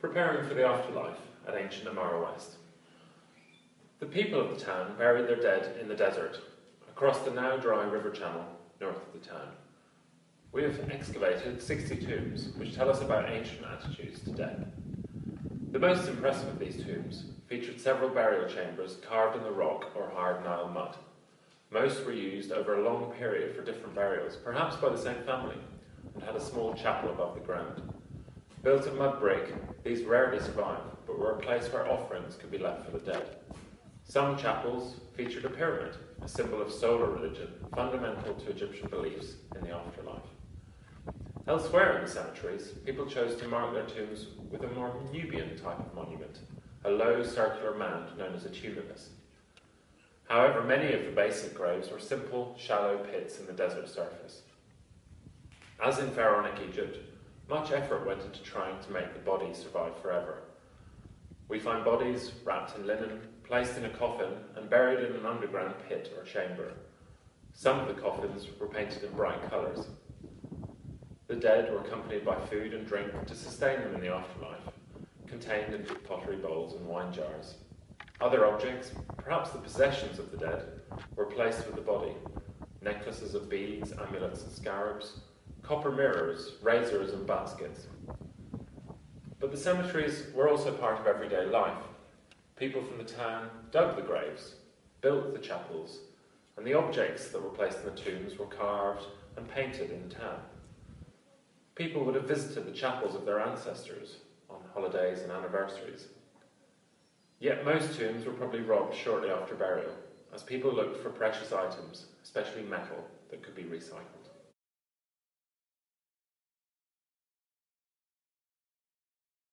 Preparing for the afterlife at ancient Amara West. The people of the town buried their dead in the desert, across the now dry river channel north of the town. We have excavated 60 tombs, which tell us about ancient attitudes to death. The most impressive of these tombs featured several burial chambers carved in the rock or hard Nile mud. Most were used over a long period for different burials, perhaps by the same family, and had a small chapel above the ground. Built of mud brick, these rarely survive, but were a place where offerings could be left for the dead. Some chapels featured a pyramid, a symbol of solar religion, fundamental to Egyptian beliefs in the afterlife. Elsewhere in the cemeteries, people chose to mark their tombs with a more Nubian type of monument, a low circular mound known as a tumulus. However, many of the basic graves were simple, shallow pits in the desert surface. As in pharaonic Egypt, much effort went into trying to make the body survive forever. We find bodies wrapped in linen, placed in a coffin, and buried in an underground pit or chamber. Some of the coffins were painted in bright colours. The dead were accompanied by food and drink to sustain them in the afterlife, contained in pottery bowls and wine jars. Other objects, perhaps the possessions of the dead, were placed with the body: necklaces of beads, amulets and scarabs, copper mirrors, razors and baskets. But the cemeteries were also part of everyday life. People from the town dug the graves, built the chapels, and the objects that were placed in the tombs were carved and painted in the town. People would have visited the chapels of their ancestors on holidays and anniversaries. Yet most tombs were probably robbed shortly after burial, as people looked for precious items, especially metal, that could be recycled.